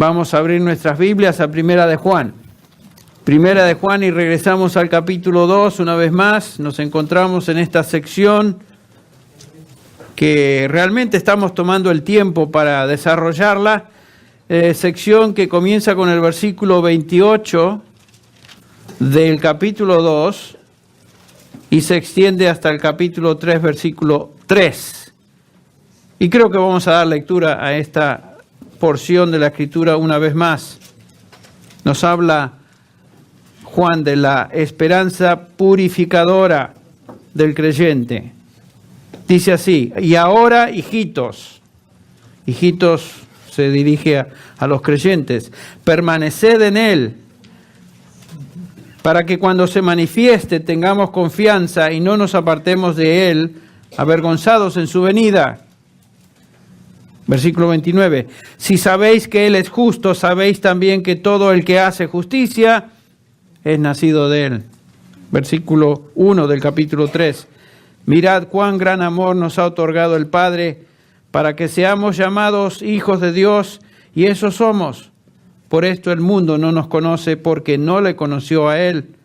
Vamos a abrir nuestras Biblias a Primera de Juan. Primera de Juan, y regresamos al capítulo 2 una vez más. Nos encontramos en esta sección que realmente estamos tomando el tiempo para desarrollarla. Sección que comienza con el versículo 28 del capítulo 2 y se extiende hasta el capítulo 3, versículo 3. Y creo que vamos a dar lectura a esta porción de la Escritura una vez más. Nos habla Juan de la esperanza purificadora del creyente. Dice así: y ahora, hijitos se dirige a los creyentes, permaneced en Él, para que cuando se manifieste tengamos confianza y no nos apartemos de Él, avergonzados en su venida. Versículo 29. Si sabéis que Él es justo, sabéis también que todo el que hace justicia es nacido de Él. Versículo 1 del capítulo 3. Mirad cuán gran amor nos ha otorgado el Padre para que seamos llamados hijos de Dios, y eso somos. Por esto el mundo no nos conoce, porque no le conoció a Él.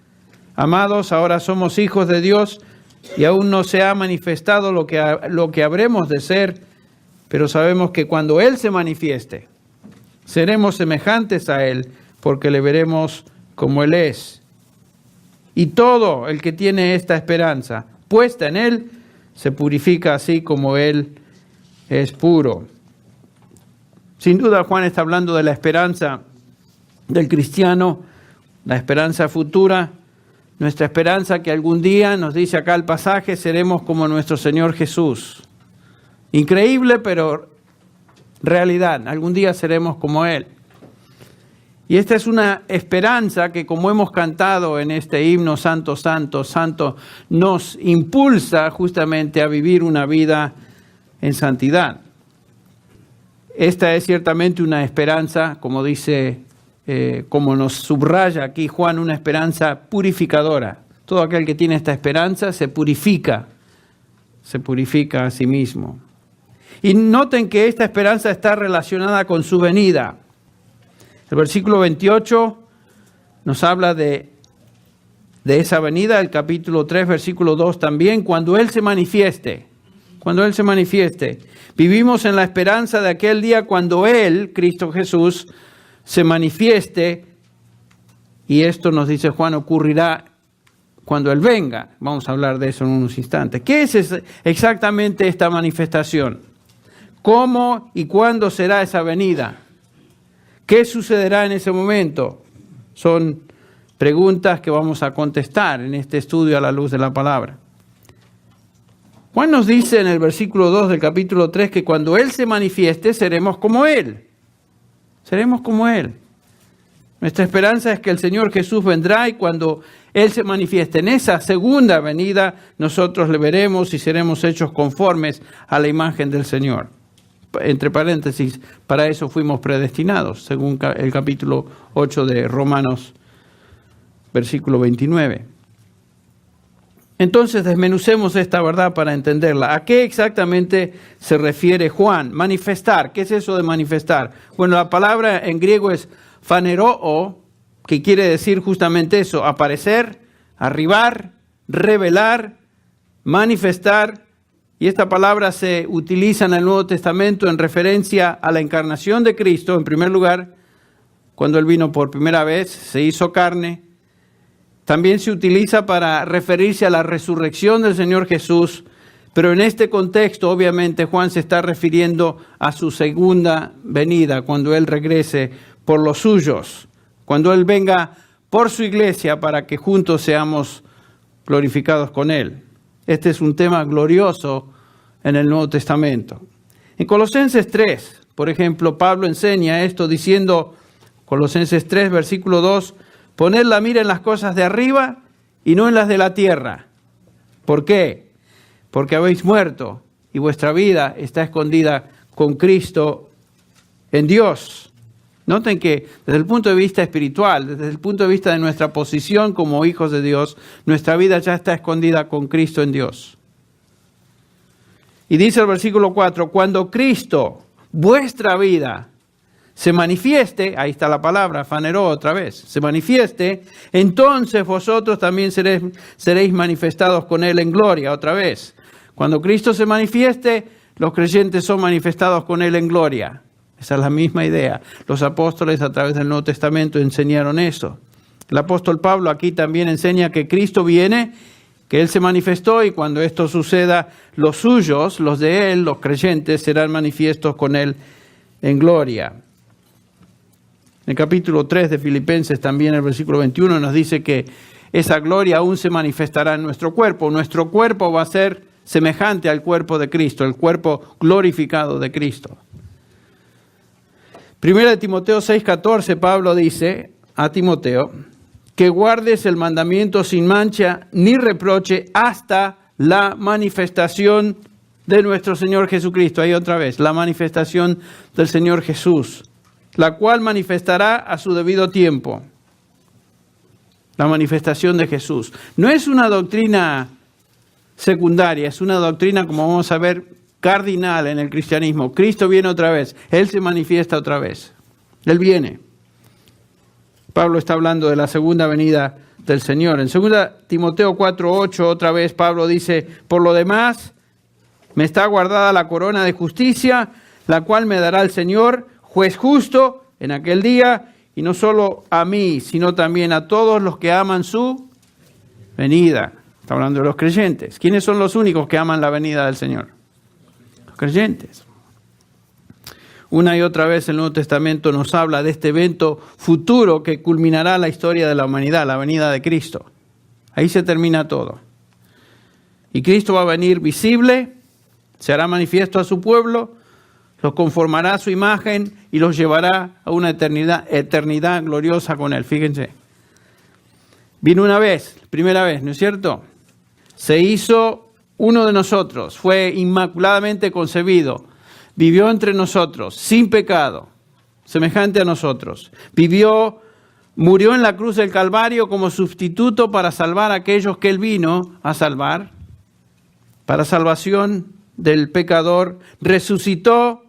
Amados, ahora somos hijos de Dios y aún no se ha manifestado lo que habremos de ser, pero sabemos que cuando Él se manifieste, seremos semejantes a Él, porque le veremos como Él es. Y todo el que tiene esta esperanza puesta en Él, se purifica así como Él es puro. Sin duda, Juan está hablando de la esperanza del cristiano, la esperanza futura, nuestra esperanza que algún día, nos dice acá el pasaje, seremos como nuestro Señor Jesús. Increíble, pero realidad. Algún día seremos como Él. Y esta es una esperanza que, como hemos cantado en este himno, Santo, Santo, Santo, nos impulsa justamente a vivir una vida en santidad. Esta es ciertamente una esperanza, como dice, como nos subraya aquí Juan, una esperanza purificadora. Todo aquel que tiene esta esperanza se purifica a sí mismo. Y noten que esta esperanza está relacionada con su venida. El versículo 28 nos habla de esa venida, el capítulo 3, versículo 2 también, cuando Él se manifieste. Cuando Él se manifieste. Vivimos en la esperanza de aquel día cuando Él, Cristo Jesús, se manifieste, y esto nos dice Juan, ocurrirá cuando Él venga. Vamos a hablar de eso en unos instantes. ¿Qué es exactamente esta manifestación? ¿Cómo y cuándo será esa venida? ¿Qué sucederá en ese momento? Son preguntas que vamos a contestar en este estudio a la luz de la palabra. Juan nos dice en el versículo 2 del capítulo 3 que cuando Él se manifieste seremos como Él. Seremos como Él. Nuestra esperanza es que el Señor Jesús vendrá y cuando Él se manifieste en esa segunda venida, nosotros le veremos y seremos hechos conformes a la imagen del Señor. Entre paréntesis, para eso fuimos predestinados, según el capítulo 8 de Romanos, versículo 29. Entonces desmenucemos esta verdad para entenderla. ¿A qué exactamente se refiere Juan? Manifestar. ¿Qué es eso de manifestar? Bueno, la palabra en griego es phaneroo, que quiere decir justamente eso: aparecer, arribar, revelar, manifestar. Y esta palabra se utiliza en el Nuevo Testamento en referencia a la encarnación de Cristo, en primer lugar, cuando Él vino por primera vez, se hizo carne. También se utiliza para referirse a la resurrección del Señor Jesús, pero en este contexto, obviamente, Juan se está refiriendo a su segunda venida, cuando Él regrese por los suyos, cuando Él venga por su iglesia para que juntos seamos glorificados con Él. Este es un tema glorioso en el Nuevo Testamento. En Colosenses 3, por ejemplo, Pablo enseña esto diciendo, Colosenses 3, versículo 2, poned la mira en las cosas de arriba y no en las de la tierra. ¿Por qué? Porque habéis muerto y vuestra vida está escondida con Cristo en Dios. Noten que desde el punto de vista espiritual, desde el punto de vista de nuestra posición como hijos de Dios, nuestra vida ya está escondida con Cristo en Dios. Y dice el versículo 4, cuando Cristo, vuestra vida, se manifieste, ahí está la palabra, faneró otra vez, se manifieste, entonces vosotros también seréis manifestados con Él en gloria otra vez. Cuando Cristo se manifieste, los creyentes son manifestados con Él en gloria. Esa es la misma idea. Los apóstoles a través del Nuevo Testamento enseñaron eso. El apóstol Pablo aquí también enseña que Cristo viene, que Él se manifestó y cuando esto suceda, los suyos, los de Él, los creyentes, serán manifiestos con Él en gloria. En el capítulo 3 de Filipenses, también el versículo 21, nos dice que esa gloria aún se manifestará en nuestro cuerpo. Nuestro cuerpo va a ser semejante al cuerpo de Cristo, el cuerpo glorificado de Cristo. 1 Timoteo 6:14, Pablo dice a Timoteo que guardes el mandamiento sin mancha ni reproche hasta la manifestación de nuestro Señor Jesucristo. Ahí otra vez, la manifestación del Señor Jesús, la cual manifestará a su debido tiempo. La manifestación de Jesús. No es una doctrina secundaria, es una doctrina, como vamos a ver, cardinal en el cristianismo. Cristo viene otra vez, Él se manifiesta otra vez. Él viene. Pablo está hablando de la segunda venida del Señor. En 2 Timoteo 4:8, otra vez Pablo dice, por lo demás, me está guardada la corona de justicia, la cual me dará el Señor, juez justo, en aquel día, y no solo a mí, sino también a todos los que aman su venida. Está hablando de los creyentes. ¿Quiénes son los únicos que aman la venida del Señor? Los creyentes. Una y otra vez el Nuevo Testamento nos habla de este evento futuro que culminará la historia de la humanidad, la venida de Cristo. Ahí se termina todo. Y Cristo va a venir visible, se hará manifiesto a su pueblo, los conformará a su imagen y los llevará a una eternidad gloriosa con Él. Fíjense. Vino una vez, primera vez, ¿no es cierto? Se hizo uno de nosotros, fue inmaculadamente concebido. Vivió entre nosotros, sin pecado, semejante a nosotros. Murió en la cruz del Calvario como sustituto para salvar a aquellos que Él vino a salvar, para salvación del pecador. Resucitó,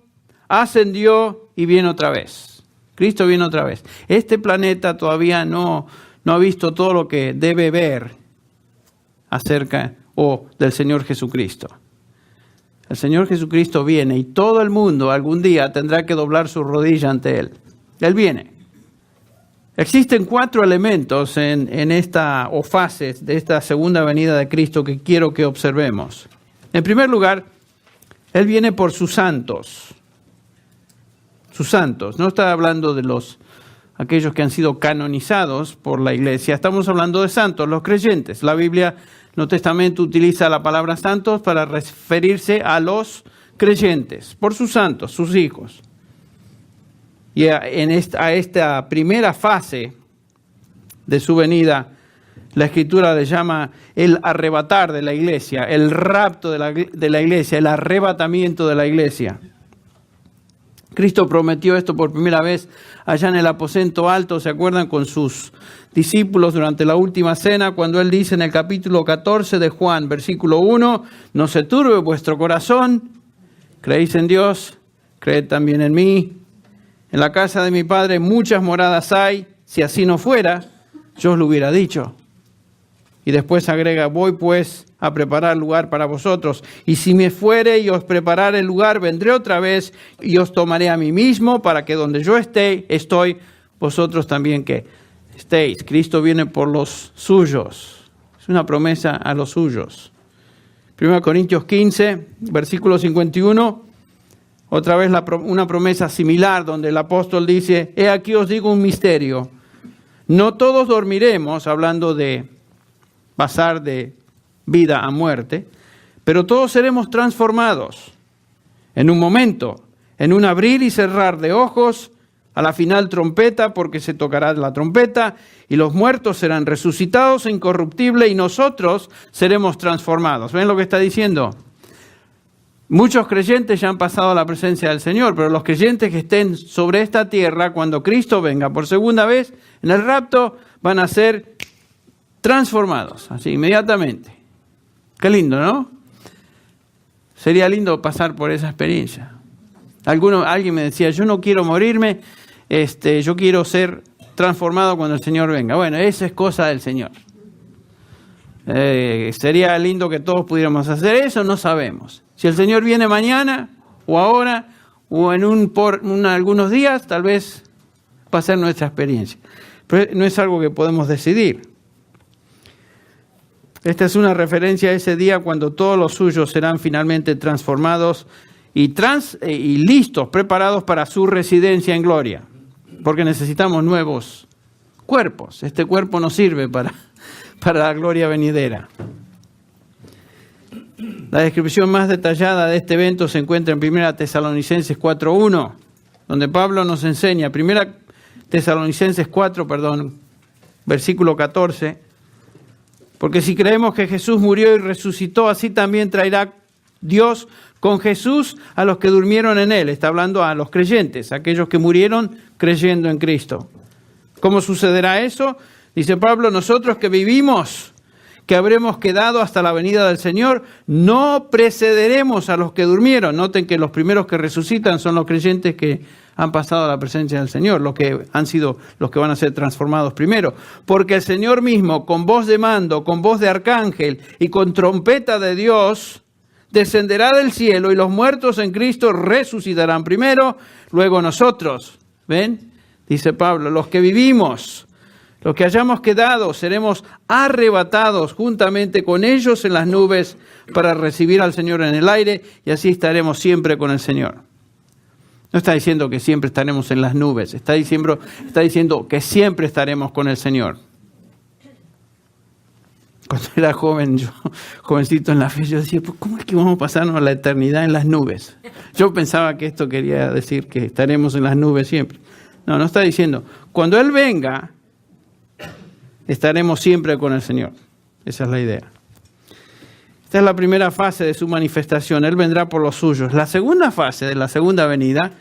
ascendió y viene otra vez. Cristo viene otra vez. Este planeta todavía no ha visto todo lo que debe ver acerca del Señor Jesucristo. El Señor Jesucristo viene y todo el mundo algún día tendrá que doblar su rodilla ante Él. Él viene. Existen 4 elementos en esta o fases de esta segunda venida de Cristo que quiero que observemos. En primer lugar, Él viene por sus santos. Sus santos. No está hablando de aquellos que han sido canonizados por la iglesia. Estamos hablando de santos, los creyentes. La Biblia, el Nuevo Testamento, utiliza la palabra santos para referirse a los creyentes, por sus santos, sus hijos. Y a esta primera fase de su venida, la Escritura le llama el arrebatar de la iglesia, el rapto de la iglesia, el arrebatamiento de la iglesia. Cristo prometió esto por primera vez allá en el aposento alto, ¿se acuerdan? Con sus discípulos durante la última cena, cuando Él dice en el capítulo 14 de Juan, versículo 1, no se turbe vuestro corazón, creéis en Dios, creed también en mí. En la casa de mi Padre muchas moradas hay, si así no fuera, yo os lo hubiera dicho. Y después agrega, voy pues a preparar lugar para vosotros. Y si me fuere y os preparare el lugar, vendré otra vez y os tomaré a mí mismo, para que donde yo estoy, vosotros también que estéis. Cristo viene por los suyos. Es una promesa a los suyos. 1 Corintios 15, versículo 51. Otra vez una promesa similar donde el apóstol dice, he aquí os digo un misterio. No todos dormiremos, hablando de pasar de vida a muerte, pero todos seremos transformados en un momento, en un abrir y cerrar de ojos, a la final trompeta, porque se tocará la trompeta, y los muertos serán resucitados incorruptibles y nosotros seremos transformados. ¿Ven lo que está diciendo? Muchos creyentes ya han pasado a la presencia del Señor, pero los creyentes que estén sobre esta tierra, cuando Cristo venga por segunda vez, en el rapto, van a ser transformados, así, inmediatamente. Qué lindo, ¿no? Sería lindo pasar por esa experiencia. Alguien me decía, yo no quiero morirme, yo quiero ser transformado cuando el Señor venga. Bueno, esa es cosa del Señor. Sería lindo que todos pudiéramos hacer eso, no sabemos. Si el Señor viene mañana, o ahora, o en algunos días, tal vez va a ser nuestra experiencia. Pero no es algo que podemos decidir. Esta es una referencia a ese día cuando todos los suyos serán finalmente transformados y listos, preparados para su residencia en gloria. Porque necesitamos nuevos cuerpos. Este cuerpo no sirve para la gloria venidera. La descripción más detallada de este evento se encuentra en 1 Tesalonicenses 4:1, donde Pablo nos enseña, 1 Tesalonicenses 4, versículo 14, porque si creemos que Jesús murió y resucitó, así también traerá Dios con Jesús a los que durmieron en Él. Está hablando a los creyentes, aquellos que murieron creyendo en Cristo. ¿Cómo sucederá eso? Dice Pablo, nosotros que vivimos, que habremos quedado hasta la venida del Señor, no precederemos a los que durmieron. Noten que los primeros que resucitan son los creyentes que han pasado a la presencia del Señor, los que van a ser transformados primero. Porque el Señor mismo, con voz de mando, con voz de arcángel y con trompeta de Dios, descenderá del cielo y los muertos en Cristo resucitarán primero, luego nosotros. ¿Ven? Dice Pablo, los que vivimos, los que hayamos quedado, seremos arrebatados juntamente con ellos en las nubes para recibir al Señor en el aire y así estaremos siempre con el Señor. No está diciendo que siempre estaremos en las nubes, está diciendo que siempre estaremos con el Señor. Cuando era jovencito en la fe, yo decía, pues, ¿cómo es que vamos a pasarnos la eternidad en las nubes? Yo pensaba que esto quería decir que estaremos en las nubes siempre. No está diciendo, cuando Él venga, estaremos siempre con el Señor. Esa es la idea. Esta es la primera fase de su manifestación. Él vendrá por los suyos. La segunda fase de la segunda venida,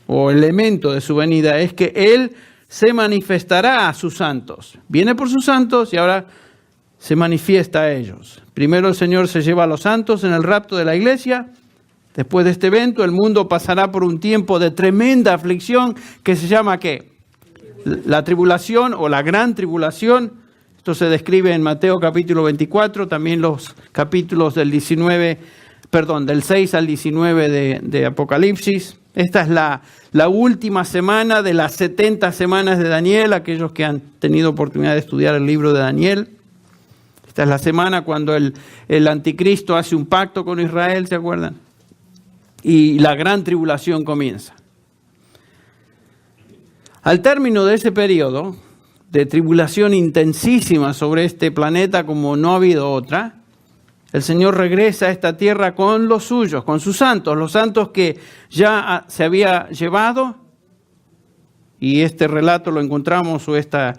o elemento de su venida, es que Él se manifestará a sus santos. Viene por sus santos y ahora se manifiesta a ellos. Primero el Señor se lleva a los santos en el rapto de la iglesia. Después de este evento, el mundo pasará por un tiempo de tremenda aflicción que se llama ¿qué? La tribulación o la gran tribulación. Esto se describe en Mateo capítulo 24, también los capítulos del 6 al 19 de Apocalipsis. Esta es la última semana de las 70 semanas de Daniel, aquellos que han tenido oportunidad de estudiar el libro de Daniel. Esta es la semana cuando el anticristo hace un pacto con Israel, ¿se acuerdan? Y la gran tribulación comienza. Al término de ese periodo de tribulación intensísima sobre este planeta como no ha habido otra, el Señor regresa a esta tierra con los suyos, con sus santos, los santos que ya se había llevado. Y este relato lo encontramos, o esta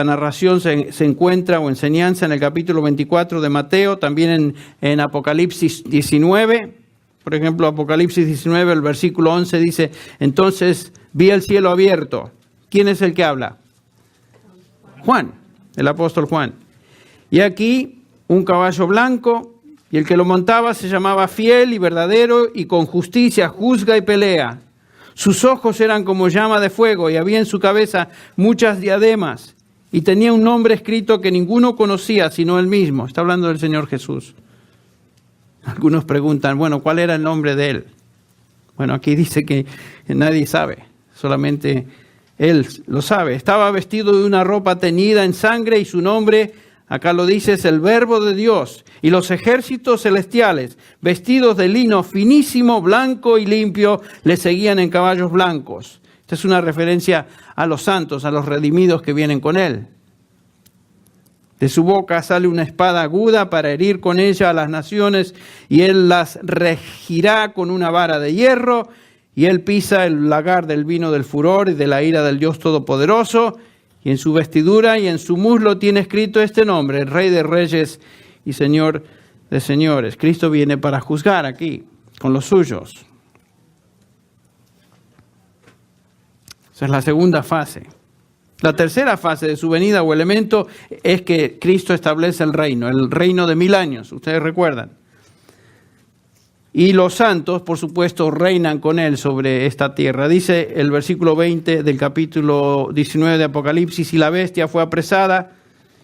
narración se encuentra, o enseñanza, en el capítulo 24 de Mateo, también en Apocalipsis 19. Por ejemplo, Apocalipsis 19, el versículo 11 dice, entonces vi el cielo abierto. ¿Quién es el que habla? Juan, el apóstol Juan. Y aquí un caballo blanco, y el que lo montaba se llamaba Fiel y Verdadero, y con justicia juzga y pelea. Sus ojos eran como llama de fuego, y había en su cabeza muchas diademas, y tenía un nombre escrito que ninguno conocía sino él mismo. Está hablando del Señor Jesús. Algunos preguntan, bueno, ¿cuál era el nombre de él? Bueno, aquí dice que nadie sabe, solamente él lo sabe. Estaba vestido de una ropa teñida en sangre y su nombre, acá lo dice, es el Verbo de Dios. Y los ejércitos celestiales, vestidos de lino finísimo, blanco y limpio, le seguían en caballos blancos. Esta es una referencia a los santos, a los redimidos que vienen con él. De su boca sale una espada aguda para herir con ella a las naciones, y él las regirá con una vara de hierro, y él pisa el lagar del vino del furor y de la ira del Dios Todopoderoso, y en su vestidura y en su muslo tiene escrito este nombre, el Rey de Reyes y Señor de Señores. Cristo viene para juzgar aquí, con los suyos. Esa es la segunda fase. La tercera fase de su venida o elemento es que Cristo establece el reino de 1000 años. Ustedes recuerdan. Y los santos, por supuesto, reinan con él sobre esta tierra. Dice el versículo 20 del capítulo 19 de Apocalipsis: y la bestia fue apresada,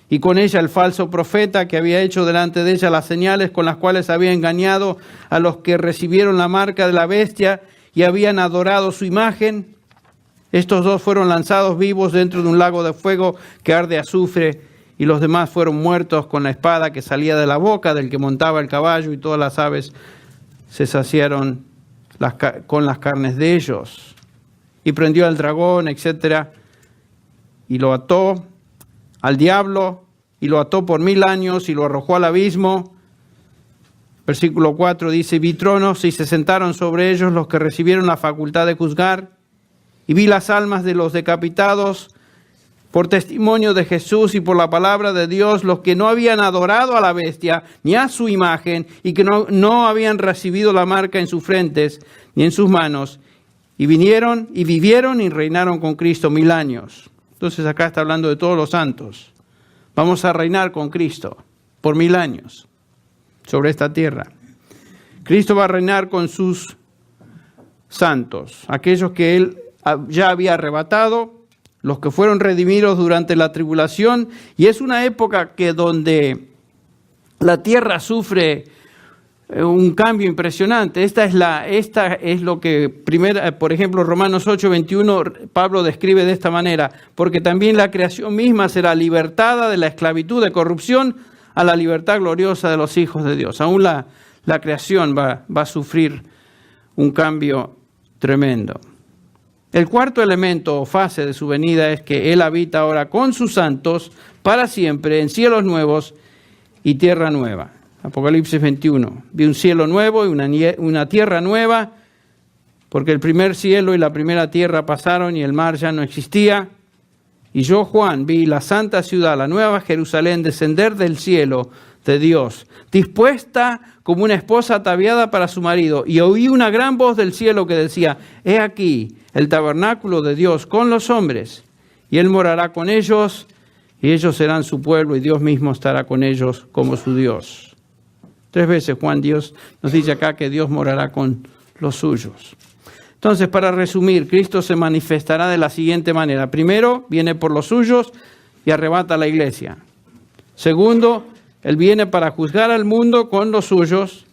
y con ella el falso profeta que había hecho delante de ella las señales con las cuales había engañado a los que recibieron la marca de la bestia y habían adorado su imagen. Estos dos fueron lanzados vivos dentro de un lago de fuego que arde azufre, y los demás fueron muertos con la espada que salía de la boca del que montaba el caballo, y todas las aves se saciaron con las carnes de ellos. Y prendió al dragón, etc., y lo ató al diablo, y lo ató por 1000 años, y lo arrojó al abismo. Versículo 4 dice: vi tronos, y se sentaron sobre ellos los que recibieron la facultad de juzgar, y vi las almas de los decapitados por testimonio de Jesús y por la palabra de Dios, los que no habían adorado a la bestia ni a su imagen, y que no habían recibido la marca en sus frentes ni en sus manos, y vinieron y vivieron y reinaron con Cristo 1000 años. Entonces acá está hablando de todos los santos. Vamos a reinar con Cristo por 1000 años sobre esta tierra. Cristo va a reinar con sus santos, aquellos que Él ya había arrebatado, los que fueron redimidos durante la tribulación. Y es una época donde la tierra sufre un cambio impresionante. Esta es lo que, por ejemplo, Romanos 8:21, Pablo describe de esta manera: porque también la creación misma será libertada de la esclavitud de corrupción a la libertad gloriosa de los hijos de Dios. Aún la creación va a sufrir un cambio tremendo. El cuarto elemento o fase de su venida es que Él habita ahora con sus santos para siempre en cielos nuevos y tierra nueva. Apocalipsis 21. Vi un cielo nuevo y una tierra nueva, porque el primer cielo y la primera tierra pasaron y el mar ya no existía. Y yo, Juan, vi la santa ciudad, la nueva Jerusalén, descender del cielo de Dios, dispuesta como una esposa ataviada para su marido. Y oí una gran voz del cielo que decía: he aquí el tabernáculo de Dios con los hombres, y Él morará con ellos, y ellos serán su pueblo, y Dios mismo estará con ellos como su Dios. 3 veces Dios nos dice acá que Dios morará con los suyos. Entonces, para resumir, Cristo se manifestará de la siguiente manera. Primero, viene por los suyos y arrebata a la iglesia. Segundo, Él viene para juzgar al mundo con los suyos.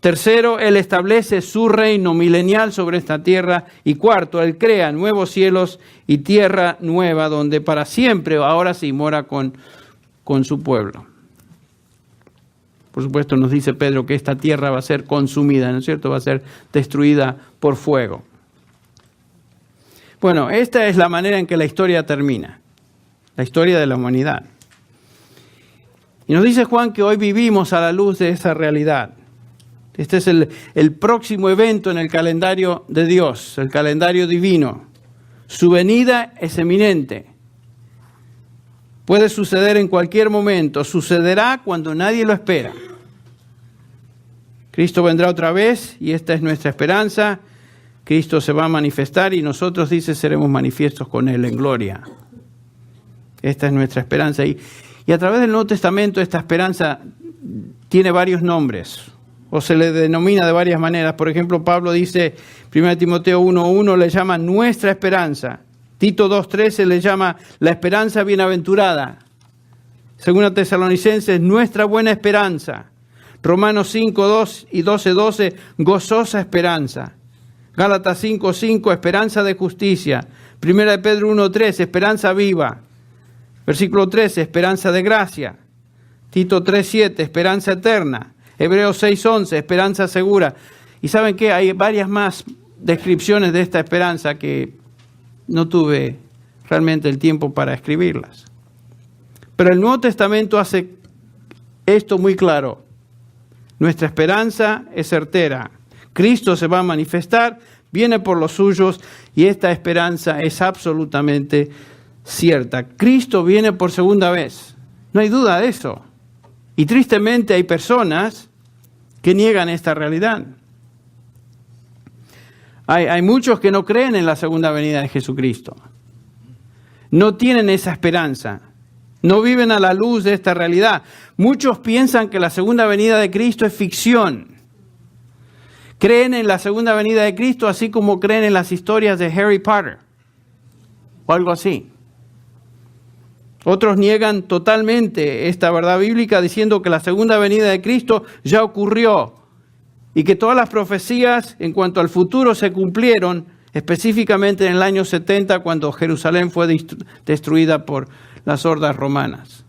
Tercero, Él establece su reino milenial sobre esta tierra. Y cuarto, Él crea nuevos cielos y tierra nueva, donde para siempre, ahora sí, mora con su pueblo. Por supuesto, nos dice Pedro que esta tierra va a ser consumida, ¿no es cierto? Va a ser destruida por fuego. Bueno, esta es la manera en que la historia termina. La historia de la humanidad. Y nos dice Juan que hoy vivimos a la luz de esa realidad. Este es el próximo evento en el calendario de Dios, el calendario divino. Su venida es eminente. Puede suceder en cualquier momento, sucederá cuando nadie lo espera. Cristo vendrá otra vez y esta es nuestra esperanza. Cristo se va a manifestar y nosotros, dice, seremos manifiestos con Él en gloria. Esta es nuestra esperanza. Y a través del Nuevo Testamento esta esperanza tiene varios nombres o se le denomina de varias maneras. Por ejemplo, Pablo dice, 1 Timoteo 1:1 le llama nuestra esperanza. Tito 2:13 le llama la esperanza bienaventurada. 2 Tesalonicenses, nuestra buena esperanza. Romanos 5:2 y 12:12, gozosa esperanza. Gálatas 5:5, esperanza de justicia. 1 Pedro 1:3, esperanza viva. Versículo 13, esperanza de gracia. Tito 3:7, esperanza eterna. Hebreos 6:11, esperanza segura. Y ¿saben qué? Hay varias más descripciones de esta esperanza que no tuve realmente el tiempo para escribirlas. Pero el Nuevo Testamento hace esto muy claro. Nuestra esperanza es certera. Cristo se va a manifestar, viene por los suyos y esta esperanza es absolutamente cierta. Cristo viene por segunda vez. No hay duda de eso. Y tristemente hay personas que niegan esta realidad. Hay muchos que no creen en la segunda venida de Jesucristo. No tienen esa esperanza. No viven a la luz de esta realidad. Muchos piensan que la segunda venida de Cristo es ficción. Creen en la segunda venida de Cristo, así como creen en las historias de Harry Potter, o algo así. Otros niegan totalmente esta verdad bíblica diciendo que la segunda venida de Cristo ya ocurrió y que todas las profecías en cuanto al futuro se cumplieron, específicamente en el año 70, cuando Jerusalén fue destruida por las hordas romanas.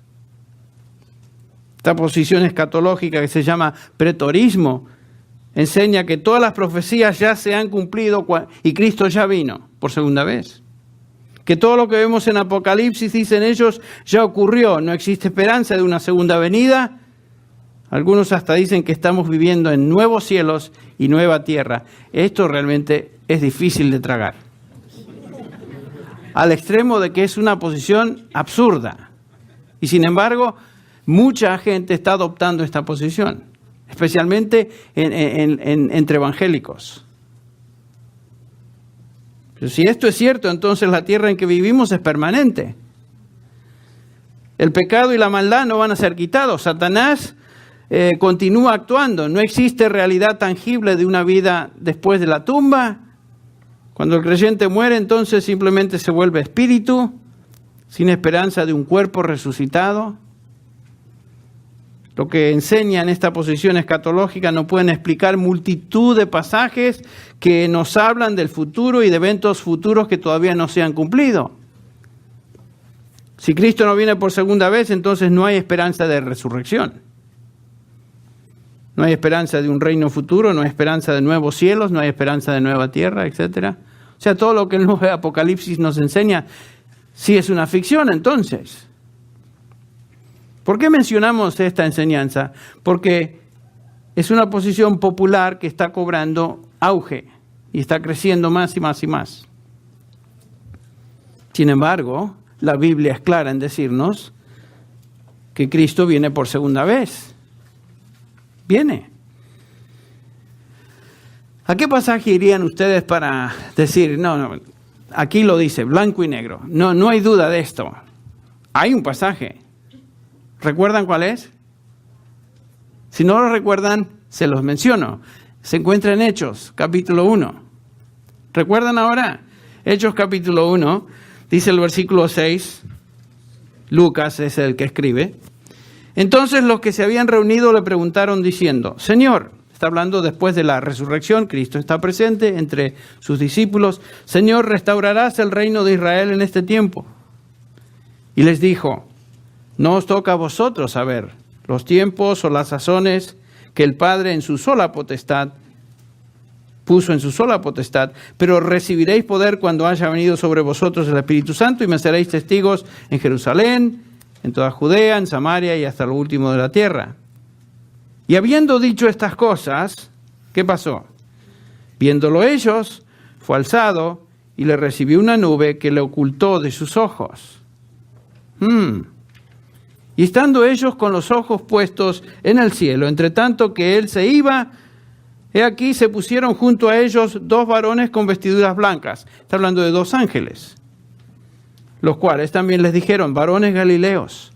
Esta posición escatológica que se llama pretorismo enseña que todas las profecías ya se han cumplido y Cristo ya vino por segunda vez. Que todo lo que vemos en Apocalipsis, dicen ellos, ya ocurrió. No existe esperanza de una segunda venida. Algunos hasta dicen que estamos viviendo en nuevos cielos y nueva tierra. Esto realmente es difícil de tragar. Al extremo de que es una posición absurda. Y sin embargo, mucha gente está adoptando esta posición, especialmente entre evangélicos. Pero si esto es cierto, entonces la tierra en que vivimos es permanente. El pecado y la maldad no van a ser quitados. Satanás continúa actuando. No existe realidad tangible de una vida después de la tumba. Cuando el creyente muere, entonces simplemente se vuelve espíritu, sin esperanza de un cuerpo resucitado. Lo que enseña en esta posición escatológica no pueden explicar multitud de pasajes que nos hablan del futuro y de eventos futuros que todavía no se han cumplido. Si Cristo no viene por segunda vez, entonces no hay esperanza de resurrección. No hay esperanza de un reino futuro, no hay esperanza de nuevos cielos, no hay esperanza de nueva tierra, etc. O sea, todo lo que el nuevo Apocalipsis nos enseña, sí es una ficción entonces. ¿Por qué mencionamos esta enseñanza? Porque es una posición popular que está cobrando auge y está creciendo más y más y más. Sin embargo, la Biblia es clara en decirnos que Cristo viene por segunda vez. Viene. ¿A qué pasaje irían ustedes para decir, no, aquí lo dice, blanco y negro? No hay duda de esto. Hay un pasaje. ¿Recuerdan cuál es? Si no lo recuerdan, se los menciono. Se encuentra en Hechos, capítulo 1. ¿Recuerdan ahora? Hechos, capítulo 1, dice el versículo 6. Lucas es el que escribe. Entonces los que se habían reunido le preguntaron diciendo, Señor, está hablando después de la resurrección, Cristo está presente entre sus discípulos, Señor, ¿restaurarás el reino de Israel en este tiempo? Y les dijo, no os toca a vosotros saber los tiempos o las sazones que el Padre en su sola potestad puso en su sola potestad, pero recibiréis poder cuando haya venido sobre vosotros el Espíritu Santo y me seréis testigos en Jerusalén, en toda Judea, en Samaria y hasta lo último de la tierra. Y habiendo dicho estas cosas, ¿qué pasó? Viéndolo ellos, fue alzado y le recibió una nube que le ocultó de sus ojos. Y estando ellos con los ojos puestos en el cielo, entre tanto que él se iba, he aquí se pusieron junto a ellos dos varones con vestiduras blancas. Está hablando de dos ángeles, los cuales también les dijeron, varones galileos,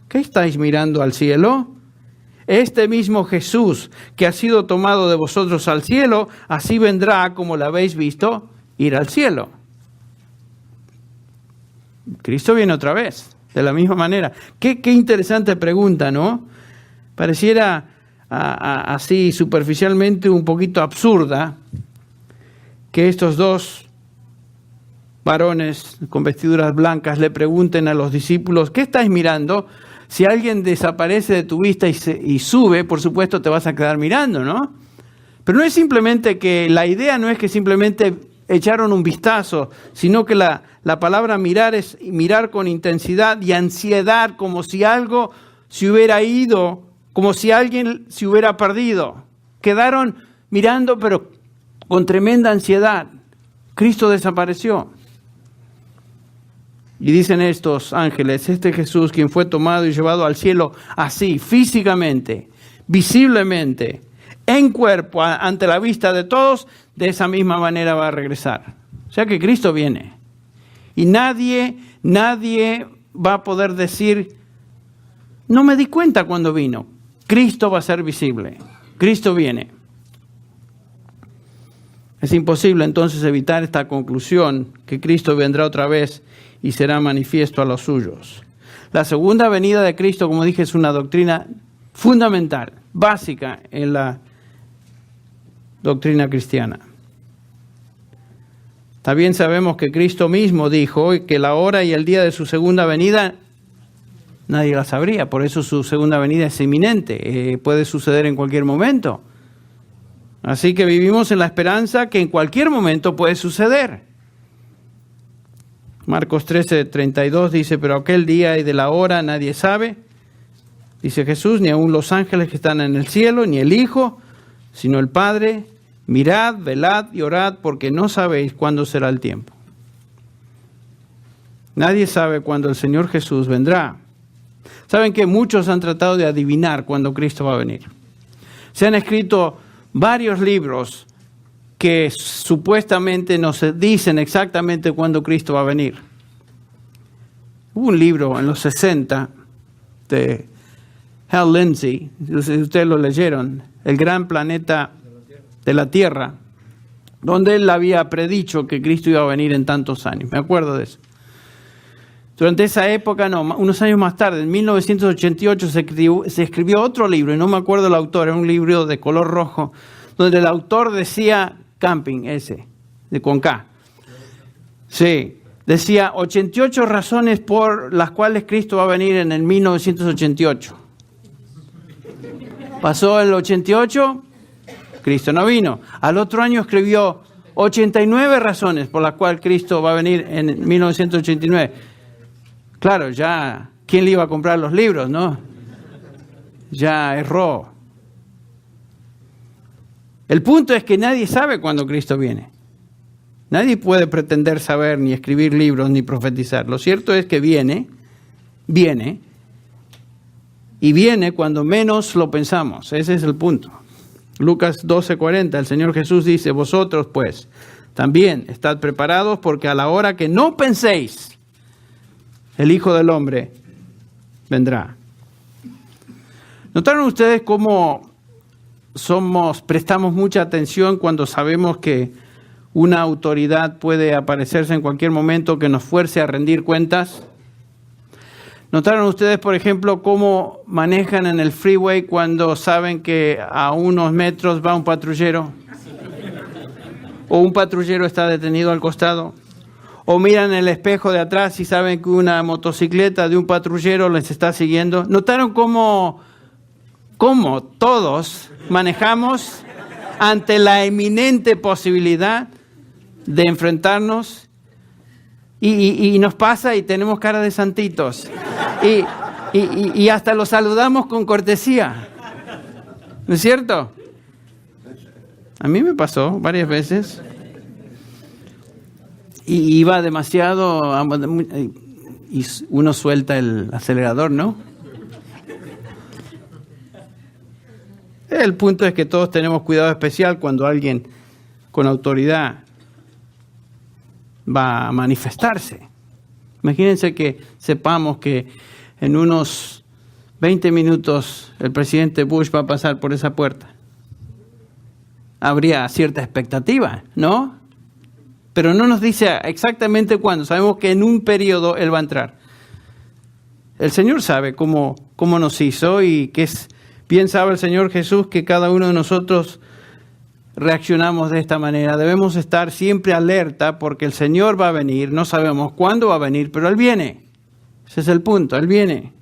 ¿qué estáis mirando al cielo? Este mismo Jesús que ha sido tomado de vosotros al cielo, así vendrá como lo habéis visto ir al cielo. Cristo viene otra vez. De la misma manera. Qué interesante pregunta, ¿no? Pareciera así superficialmente un poquito absurda que estos dos varones con vestiduras blancas le pregunten a los discípulos, ¿qué estáis mirando? Si alguien desaparece de tu vista y sube, por supuesto te vas a quedar mirando, ¿no? Pero no es simplemente que, la idea no es que simplemente echaron un vistazo, sino que la palabra mirar es mirar con intensidad y ansiedad, como si algo se hubiera ido, como si alguien se hubiera perdido. Quedaron mirando, pero con tremenda ansiedad. Cristo desapareció. Y dicen estos ángeles, este Jesús, quien fue tomado y llevado al cielo así, físicamente, visiblemente, en cuerpo, ante la vista de todos, de esa misma manera va a regresar. O sea que Cristo viene. Y nadie va a poder decir, no me di cuenta cuando vino. Cristo va a ser visible. Cristo viene. Es imposible entonces evitar esta conclusión, que Cristo vendrá otra vez y será manifiesto a los suyos. La segunda venida de Cristo, como dije, es una doctrina fundamental, básica en la doctrina cristiana. También sabemos que Cristo mismo dijo que la hora y el día de su segunda venida nadie la sabría, por eso su segunda venida es inminente, puede suceder en cualquier momento. Así que vivimos en la esperanza que en cualquier momento puede suceder. Marcos 13:32 dice, pero aquel día y de la hora nadie sabe, dice Jesús, ni aun los ángeles que están en el cielo, ni el Hijo, sino el Padre. Mirad, velad y orad, porque no sabéis cuándo será el tiempo. Nadie sabe cuándo el Señor Jesús vendrá. Saben que muchos han tratado de adivinar cuándo Cristo va a venir. Se han escrito varios libros que supuestamente nos dicen exactamente cuándo Cristo va a venir. Hubo un libro en los 60 de Hal Lindsey, ustedes lo leyeron, El gran planeta de la Tierra, donde él había predicho que Cristo iba a venir en tantos años. Me acuerdo de eso. Durante esa época, unos años más tarde, en 1988, se escribió otro libro, y no me acuerdo el autor, era un libro de color rojo, donde el autor decía, Camping, con K. Sí, decía 88 razones por las cuales Cristo va a venir en el 1988. Pasó el 88, Cristo no vino. Al otro año escribió 89 razones por las cuales Cristo va a venir en 1989. Claro, ya, ¿quién le iba a comprar los libros, no? Ya erró. El punto es que nadie sabe cuándo Cristo viene. Nadie puede pretender saber, ni escribir libros, ni profetizar. Lo cierto es que viene, y viene cuando menos lo pensamos. Ese es el punto. Lucas 12:40, el Señor Jesús dice, vosotros pues, también estad preparados, porque a la hora que no penséis, el Hijo del Hombre vendrá. ¿Notaron ustedes cómo prestamos mucha atención cuando sabemos que una autoridad puede aparecerse en cualquier momento que nos fuerce a rendir cuentas? ¿Notaron ustedes, por ejemplo, cómo manejan en el freeway cuando saben que a unos metros va un patrullero? ¿O un patrullero está detenido al costado? ¿O miran el espejo de atrás y saben que una motocicleta de un patrullero les está siguiendo? ¿Notaron cómo todos manejamos ante la eminente posibilidad de enfrentarnos? Y nos pasa y tenemos cara de santitos. Y hasta los saludamos con cortesía. ¿No es cierto? A mí me pasó varias veces. Y iba demasiado... Y uno suelta el acelerador, ¿no? El punto es que todos tenemos cuidado especial cuando alguien con autoridad va a manifestarse. Imagínense que sepamos que en unos 20 minutos el presidente Bush va a pasar por esa puerta. Habría cierta expectativa, ¿no? Pero no nos dice exactamente cuándo. Sabemos que en un periodo él va a entrar. El Señor sabe cómo nos hizo y que bien sabe el Señor Jesús que cada uno de nosotros reaccionamos de esta manera. Debemos estar siempre alerta porque el Señor va a venir. No sabemos cuándo va a venir, pero Él viene. Ese es el punto, Él viene.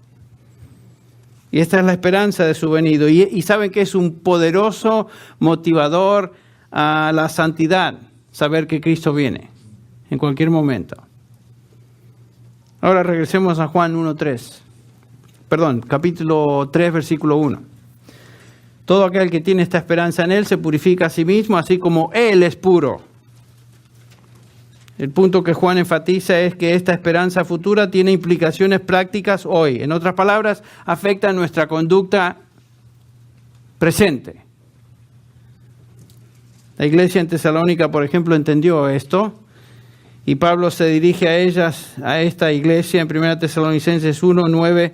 Y esta es la esperanza de su venido. Y saben que es un poderoso motivador a la santidad, saber que Cristo viene en cualquier momento. Ahora regresemos a Juan 1:3. Capítulo 3, versículo 1. Todo aquel que tiene esta esperanza en Él se purifica a sí mismo, así como Él es puro. El punto que Juan enfatiza es que esta esperanza futura tiene implicaciones prácticas hoy. En otras palabras, afecta nuestra conducta presente. La iglesia en Tesalónica, por ejemplo, entendió esto. Y Pablo se dirige a esta iglesia en 1 Tesalonicenses 1:9.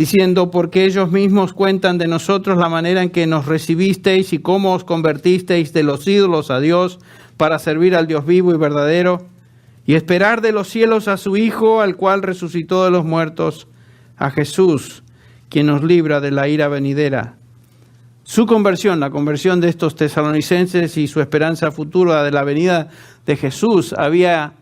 diciendo, porque ellos mismos cuentan de nosotros la manera en que nos recibisteis y cómo os convertisteis de los ídolos a Dios para servir al Dios vivo y verdadero, y esperar de los cielos a su Hijo, al cual resucitó de los muertos, a Jesús, quien nos libra de la ira venidera. Su conversión, la conversión de estos tesalonicenses y su esperanza futura de la venida de Jesús había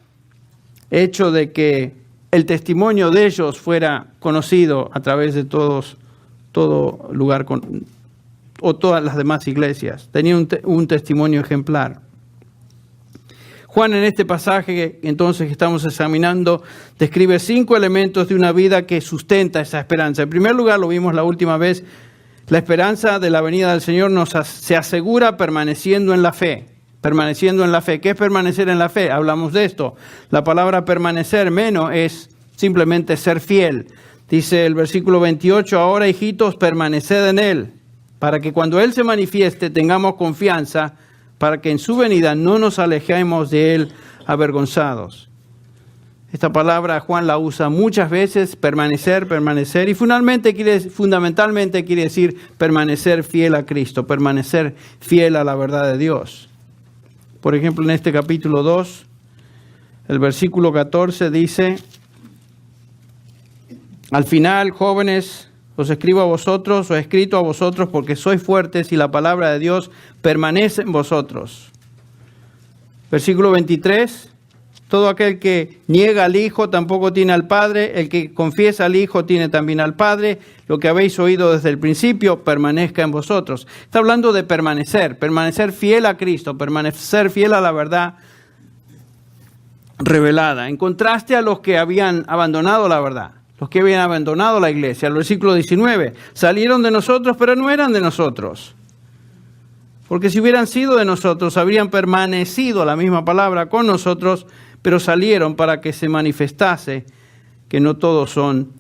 hecho de que el testimonio de ellos fuera conocido a través de todo lugar o todas las demás iglesias. Tenía un testimonio ejemplar. Juan, en este pasaje entonces que estamos examinando, describe 5 elementos de una vida que sustenta esa esperanza. En primer lugar, lo vimos la última vez, la esperanza de la venida del Señor se asegura permaneciendo en la fe. Permaneciendo en la fe. ¿Qué es permanecer en la fe? Hablamos de esto. La palabra permanecer, meno, es simplemente ser fiel. Dice el versículo 28, ahora hijitos, permaneced en Él, para que cuando Él se manifieste tengamos confianza, para que en su venida no nos alejemos de Él avergonzados. Esta palabra Juan la usa muchas veces, permanecer, y fundamentalmente quiere decir permanecer fiel a Cristo, permanecer fiel a la verdad de Dios. Por ejemplo, en este capítulo 2, el versículo 14 dice, al final, jóvenes, os escribo a vosotros, os he escrito a vosotros porque sois fuertes y la palabra de Dios permanece en vosotros. Versículo 23, todo aquel que niega al Hijo tampoco tiene al Padre, el que confiesa al Hijo tiene también al Padre, lo que habéis oído desde el principio permanezca en vosotros. Está hablando de permanecer fiel a Cristo, permanecer fiel a la verdad revelada, en contraste a los que habían abandonado la verdad. Los que habían abandonado la iglesia. El versículo 19. Salieron de nosotros, pero no eran de nosotros. Porque si hubieran sido de nosotros, habrían permanecido, la misma palabra, con nosotros, pero salieron para que se manifestase que no todos son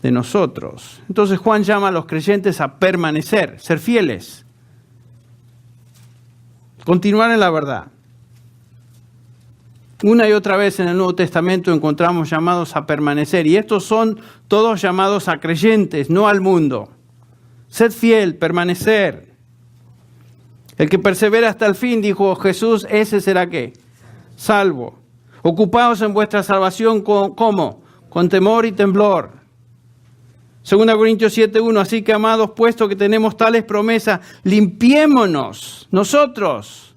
de nosotros. Entonces Juan llama a los creyentes a permanecer, ser fieles. Continuar en la verdad. Una y otra vez en el Nuevo Testamento encontramos llamados a permanecer. Y estos son todos llamados a creyentes, no al mundo. Sed fiel, permanecer. El que persevera hasta el fin, dijo Jesús, ese será ¿qué? Salvo. Ocupaos en vuestra salvación ¿cómo? Con temor y temblor. 2 Corintios 7:1, así que amados, puesto que tenemos tales promesas, limpiémonos nosotros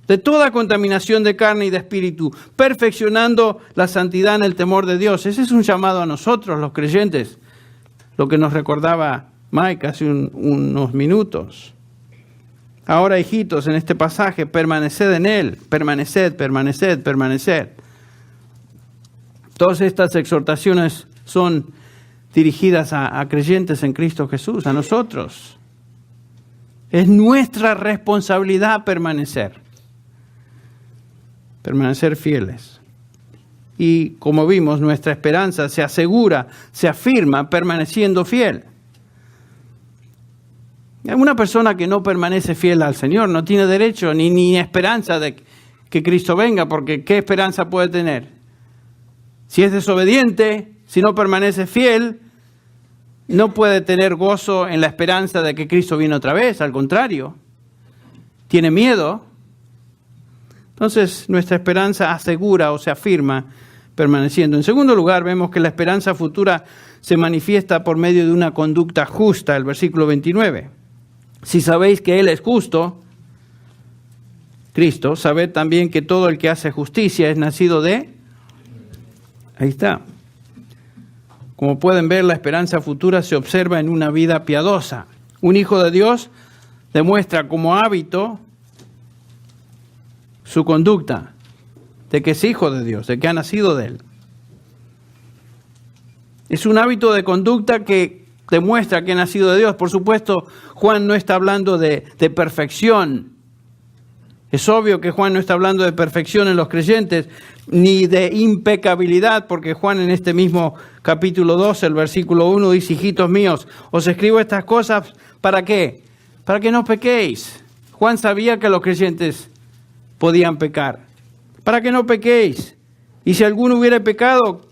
de toda contaminación de carne y de espíritu, perfeccionando la santidad en el temor de Dios. Ese es un llamado a nosotros, los creyentes, lo que nos recordaba Mike hace unos minutos. Ahora, hijitos, en este pasaje, permaneced en Él, permaneced. Todas estas exhortaciones son dirigidas a creyentes en Cristo Jesús, a nosotros. Es nuestra responsabilidad permanecer fieles. Y como vimos, nuestra esperanza se asegura, se afirma permaneciendo fiel. Una persona que no permanece fiel al Señor no tiene derecho ni esperanza de que Cristo venga, porque ¿qué esperanza puede tener? Si es desobediente, si no permanece fiel, no puede tener gozo en la esperanza de que Cristo viene otra vez, al contrario, tiene miedo. Entonces, nuestra esperanza asegura o se afirma permaneciendo. En segundo lugar, vemos que la esperanza futura se manifiesta por medio de una conducta justa, el versículo 29. Si sabéis que Él es justo, Cristo, sabed también que todo el que hace justicia es nacido de... Ahí está. Como pueden ver, la esperanza futura se observa en una vida piadosa. Un hijo de Dios demuestra como hábito su conducta, de que es hijo de Dios, de que ha nacido de Él. Es un hábito de conducta que demuestra que ha nacido de Dios. Por supuesto, Juan no está hablando de perfección. Es obvio que Juan no está hablando de perfección en los creyentes, ni de impecabilidad, porque Juan en este mismo capítulo 12, el versículo 1, dice, hijitos míos, os escribo estas cosas, ¿para qué? Para que no pequéis. Juan sabía que los creyentes podían pecar. Para que no pequéis. Y si alguno hubiera pecado,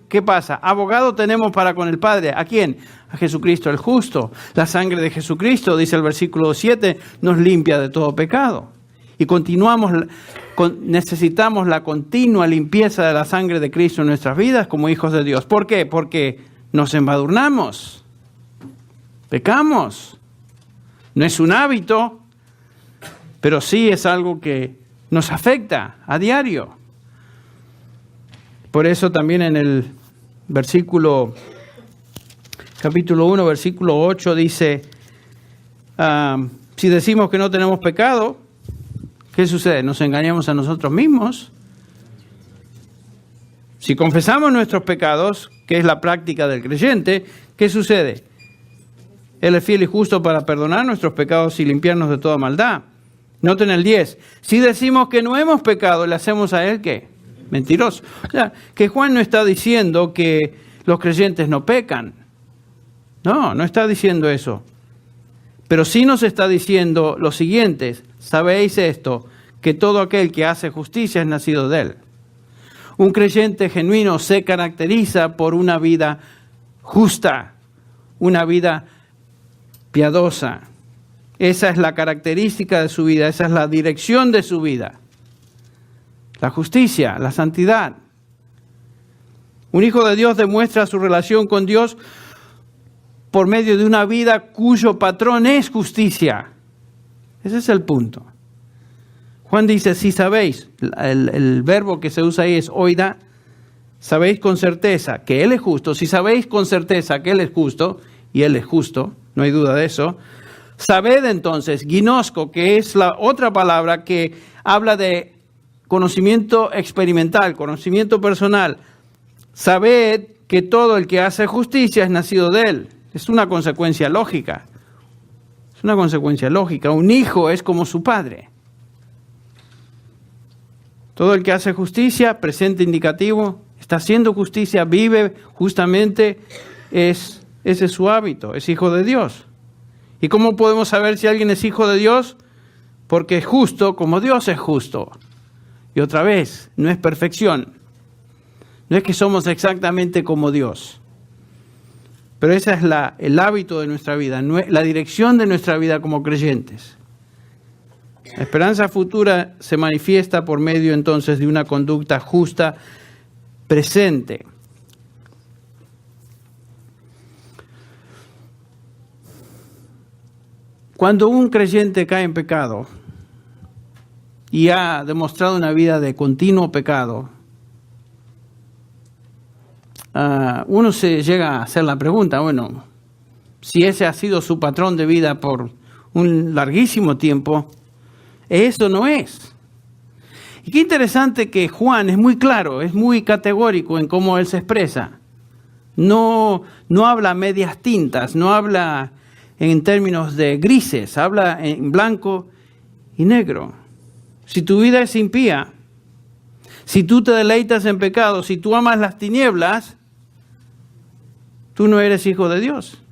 ¿qué pasa? Abogado tenemos para con el Padre. ¿A quién? A Jesucristo el justo. La sangre de Jesucristo, dice el versículo 7, nos limpia de todo pecado. Y necesitamos la continua limpieza de la sangre de Cristo en nuestras vidas como hijos de Dios. ¿Por qué? Porque nos embadurnamos, pecamos. No es un hábito, pero sí es algo que nos afecta a diario. Por eso también en el capítulo 1, versículo 8 dice, si decimos que no tenemos pecado, ¿qué sucede? Nos engañamos a nosotros mismos. Si confesamos nuestros pecados, que es la práctica del creyente, ¿qué sucede? Él es fiel y justo para perdonar nuestros pecados y limpiarnos de toda maldad. Noten el 10. Si decimos que no hemos pecado, ¿le hacemos a él qué? Mentiroso. O sea, que Juan no está diciendo que los creyentes no pecan. No está diciendo eso. Pero sí nos está diciendo lo siguiente: sabéis esto, que todo aquel que hace justicia es nacido de él. Un creyente genuino se caracteriza por una vida justa, una vida piadosa. Esa es la característica de su vida, esa es la dirección de su vida. La justicia, la santidad. Un hijo de Dios demuestra su relación con Dios por medio de una vida cuyo patrón es justicia. Ese es el punto. Juan dice, si sabéis, el verbo que se usa ahí es oida, sabéis con certeza que Él es justo. Si sabéis con certeza que Él es justo, y Él es justo, no hay duda de eso, sabed entonces, ginosco, que es la otra palabra que habla de conocimiento experimental, conocimiento personal. Sabed que todo el que hace justicia es nacido de Él. Es una consecuencia lógica. Es una consecuencia lógica. Un hijo es como su padre. Todo el que hace justicia, presente indicativo, está haciendo justicia, vive justamente, ese es su hábito, es hijo de Dios. ¿Y cómo podemos saber si alguien es hijo de Dios? Porque es justo como Dios es justo. Y otra vez, no es perfección. No es que somos exactamente como Dios. Pero ese es el hábito de nuestra vida, la dirección de nuestra vida como creyentes. La esperanza futura se manifiesta por medio entonces de una conducta justa presente. Cuando un creyente cae en pecado y ha demostrado una vida de continuo pecado, uno se llega a hacer la pregunta, bueno, si ese ha sido su patrón de vida por un larguísimo tiempo, eso no es. Y qué interesante que Juan es muy claro, es muy categórico en cómo él se expresa. No habla medias tintas, no habla en términos de grises, habla en blanco y negro. Si tu vida es impía, si tú te deleitas en pecado, si tú amas las tinieblas, tú no eres hijo de Dios.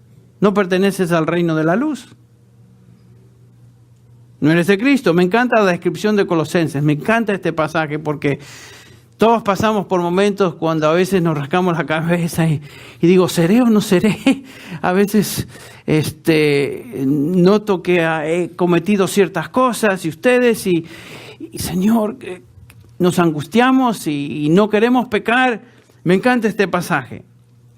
No perteneces al reino de la luz. No eres de Cristo. Me encanta la descripción de Colosenses. Me encanta este pasaje porque todos pasamos por momentos cuando a veces nos rascamos la cabeza y digo, ¿seré o no seré? A veces noto que he cometido ciertas cosas y ustedes y Señor, nos angustiamos y no queremos pecar. Me encanta este pasaje,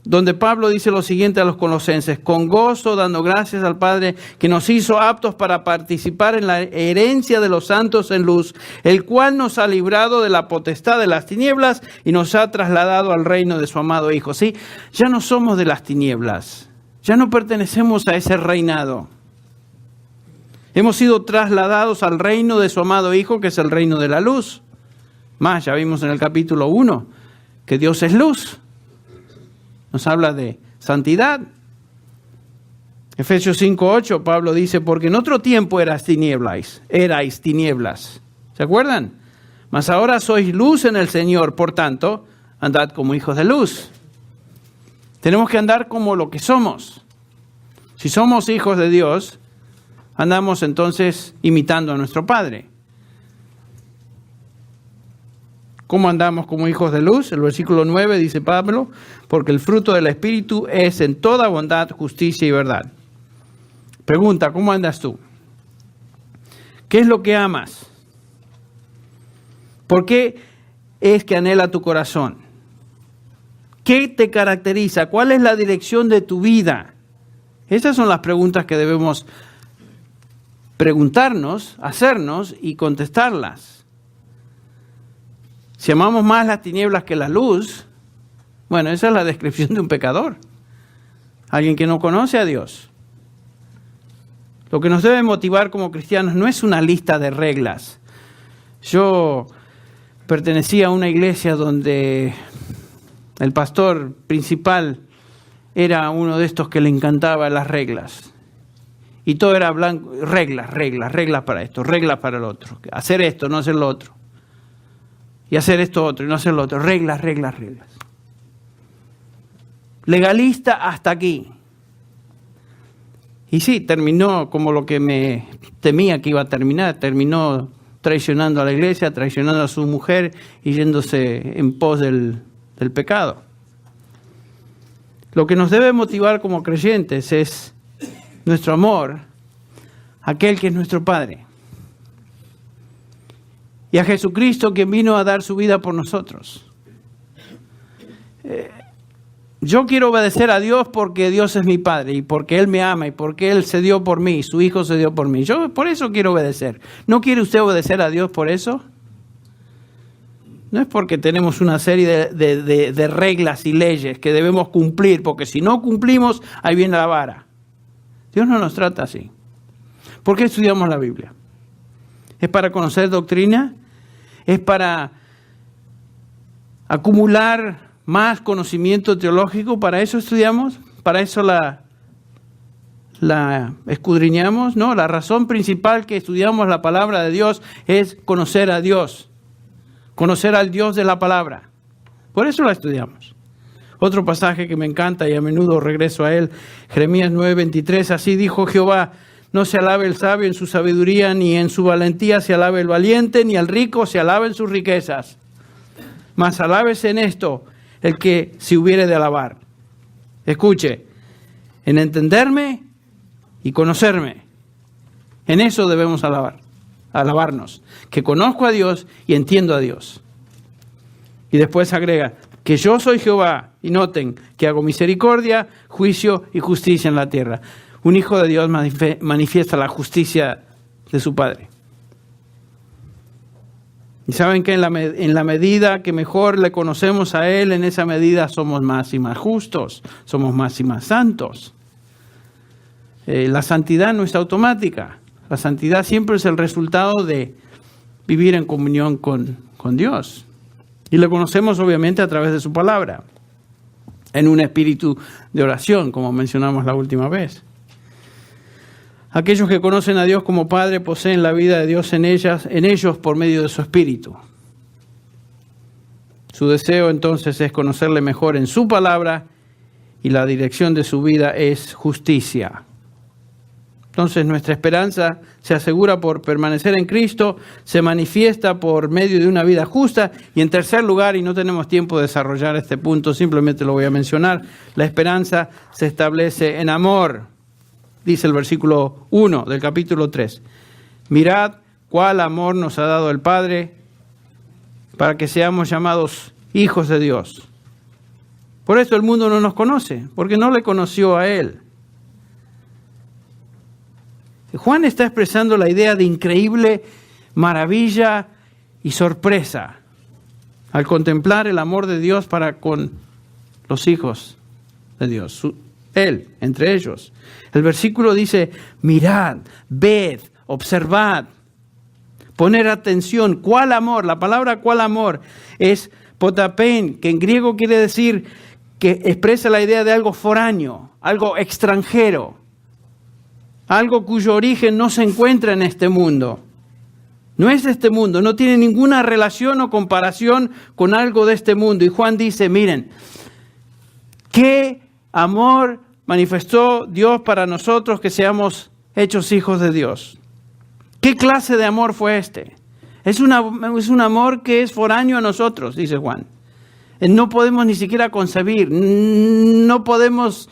donde Pablo dice lo siguiente a los colosenses: con gozo, dando gracias al Padre que nos hizo aptos para participar en la herencia de los santos en luz, el cual nos ha librado de la potestad de las tinieblas y nos ha trasladado al reino de su amado Hijo. ¿Sí? Ya no somos de las tinieblas, ya no pertenecemos a ese reinado. Hemos sido trasladados al reino de su amado Hijo, que es el reino de la luz. Más, ya vimos en el capítulo 1 que Dios es luz. Nos habla de santidad. Efesios 5:8, Pablo dice, porque en otro tiempo erais tinieblas. ¿Se acuerdan? Mas ahora sois luz en el Señor, por tanto, andad como hijos de luz. Tenemos que andar como lo que somos. Si somos hijos de Dios, andamos entonces imitando a nuestro Padre. ¿Cómo andamos como hijos de luz? El versículo 9 dice Pablo, porque el fruto del Espíritu es en toda bondad, justicia y verdad. Pregunta, ¿cómo andas tú? ¿Qué es lo que amas? ¿Por qué es que anhela tu corazón? ¿Qué te caracteriza? ¿Cuál es la dirección de tu vida? Esas son las preguntas que debemos preguntarnos, hacernos y contestarlas. Si amamos más las tinieblas que la luz, bueno, esa es la descripción de un pecador. Alguien que no conoce a Dios. Lo que nos debe motivar como cristianos no es una lista de reglas. Yo pertenecía a una iglesia donde el pastor principal era uno de estos que le encantaba las reglas. Y todo era blanco, reglas para esto, reglas para el otro. Hacer esto, no hacer lo otro. Y hacer esto otro y no hacer lo otro. Reglas. Legalista hasta aquí. Y sí, terminó como lo que me temía que iba a terminar. Terminó traicionando a la iglesia, traicionando a su mujer y yéndose en pos del pecado. Lo que nos debe motivar como creyentes es nuestro amor a aquel que es nuestro Padre. Y a Jesucristo, quien vino a dar su vida por nosotros. Yo quiero obedecer a Dios porque Dios es mi Padre y porque Él me ama y porque Él se dio por mí, su Hijo se dio por mí. Yo por eso quiero obedecer. ¿No quiere usted obedecer a Dios por eso? No es porque tenemos una serie de reglas y leyes que debemos cumplir, porque si no cumplimos, ahí viene la vara. Dios no nos trata así. ¿Por qué estudiamos la Biblia? ¿Es para conocer doctrina? ¿Es para acumular más conocimiento teológico? ¿Para eso estudiamos? ¿Para eso la escudriñamos? No, la razón principal que estudiamos la palabra de Dios es conocer a Dios. Conocer al Dios de la palabra. Por eso la estudiamos. Otro pasaje que me encanta y a menudo regreso a él, Jeremías 9:23, así dijo Jehová, no se alabe el sabio en su sabiduría, ni en su valentía se alabe el valiente, ni el rico se alabe en sus riquezas. Mas alábese en esto el que se hubiere de alabar. Escuche, en entenderme y conocerme. En eso debemos alabarnos. Que conozco a Dios y entiendo a Dios. Y después agrega, que yo soy Jehová, y noten que hago misericordia, juicio y justicia en la tierra. Un hijo de Dios manifiesta la justicia de su Padre. Y saben que en la medida que mejor le conocemos a Él, en esa medida somos más y más justos, somos más y más santos. La santidad no es automática. La santidad siempre es el resultado de vivir en comunión con Dios. Y lo conocemos obviamente a través de su palabra, en un espíritu de oración, como mencionamos la última vez. Aquellos que conocen a Dios como Padre poseen la vida de Dios en ellos por medio de su Espíritu. Su deseo entonces es conocerle mejor en su palabra y la dirección de su vida es justicia. Entonces nuestra esperanza se asegura por permanecer en Cristo, se manifiesta por medio de una vida justa y en tercer lugar, y no tenemos tiempo de desarrollar este punto, simplemente lo voy a mencionar, la esperanza se establece en amor. Dice el versículo 1 del capítulo 3. Mirad cuál amor nos ha dado el Padre para que seamos llamados hijos de Dios. Por eso el mundo no nos conoce, porque no le conoció a Él. Juan está expresando la idea de increíble maravilla y sorpresa al contemplar el amor de Dios para con los hijos de Dios. Él, entre ellos. El versículo dice, mirad, ved, observad, poner atención. ¿Cuál amor? La palabra cuál amor es potapen, que en griego quiere decir que expresa la idea de algo foráneo, algo extranjero, algo cuyo origen no se encuentra en este mundo. No es de este mundo, no tiene ninguna relación o comparación con algo de este mundo. Y Juan dice, miren, qué amor manifestó Dios para nosotros que seamos hechos hijos de Dios. ¿Qué clase de amor fue este? Es un amor que es foráneo a nosotros, dice Juan. No podemos ni siquiera concebir, no podemos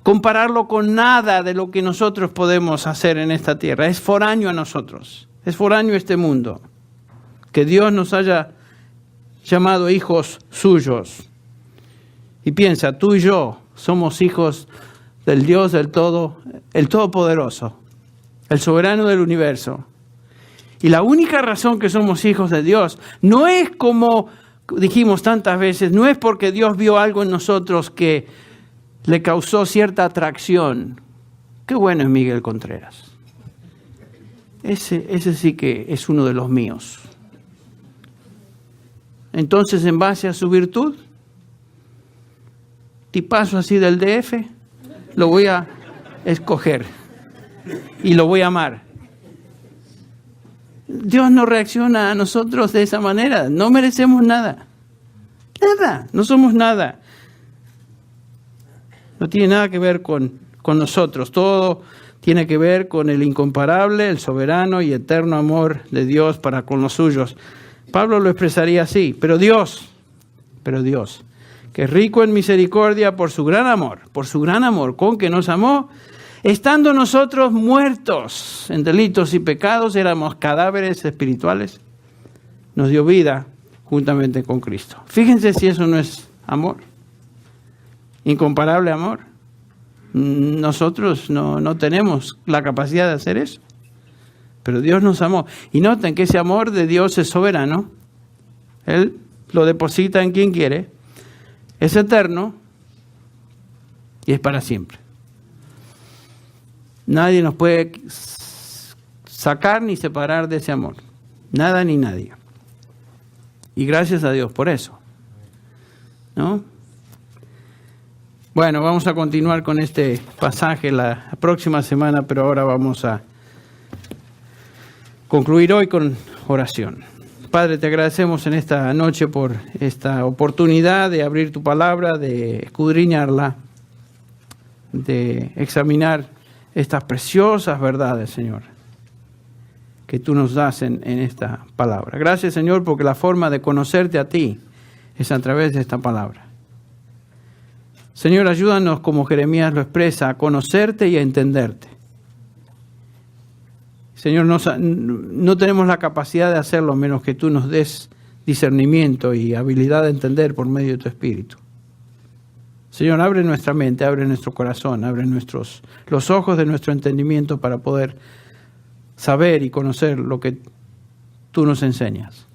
compararlo con nada de lo que nosotros podemos hacer en esta tierra. Es foráneo a nosotros, es foráneo a este mundo. Que Dios nos haya llamado hijos suyos. Y piensa, tú y yo somos hijos del Dios del todo, el Todopoderoso, el soberano del universo. Y la única razón que somos hijos de Dios no es como dijimos tantas veces, no es porque Dios vio algo en nosotros que le causó cierta atracción. Qué bueno es Miguel Contreras. Ese sí que es uno de los míos. Entonces, en base a su virtud, tipazo así del DF, lo voy a escoger y lo voy a amar. Dios no reacciona a nosotros de esa manera. No merecemos nada. Nada. No somos nada. No tiene nada que ver con nosotros. Todo tiene que ver con el incomparable, el soberano y eterno amor de Dios para con los suyos. Pablo lo expresaría así. Pero Dios, que es rico en misericordia por su gran amor con que nos amó, estando nosotros muertos en delitos y pecados, éramos cadáveres espirituales, nos dio vida juntamente con Cristo. Fíjense si eso no es amor, incomparable amor. Nosotros no tenemos la capacidad de hacer eso, pero Dios nos amó. Y noten que ese amor de Dios es soberano, Él lo deposita en quien quiere, es eterno y es para siempre. Nadie nos puede sacar ni separar de ese amor. Nada ni nadie. Y gracias a Dios por eso. ¿No? Bueno, vamos a continuar con este pasaje la próxima semana, pero ahora vamos a concluir hoy con oración. Padre, te agradecemos en esta noche por esta oportunidad de abrir tu palabra, de escudriñarla, de examinar estas preciosas verdades, Señor, que tú nos das en esta palabra. Gracias, Señor, porque la forma de conocerte a ti es a través de esta palabra. Señor, ayúdanos, como Jeremías lo expresa, a conocerte y a entenderte. Señor, no tenemos la capacidad de hacerlo a menos que tú nos des discernimiento y habilidad de entender por medio de tu Espíritu. Señor, abre nuestra mente, abre nuestro corazón, abre los ojos de nuestro entendimiento para poder saber y conocer lo que tú nos enseñas.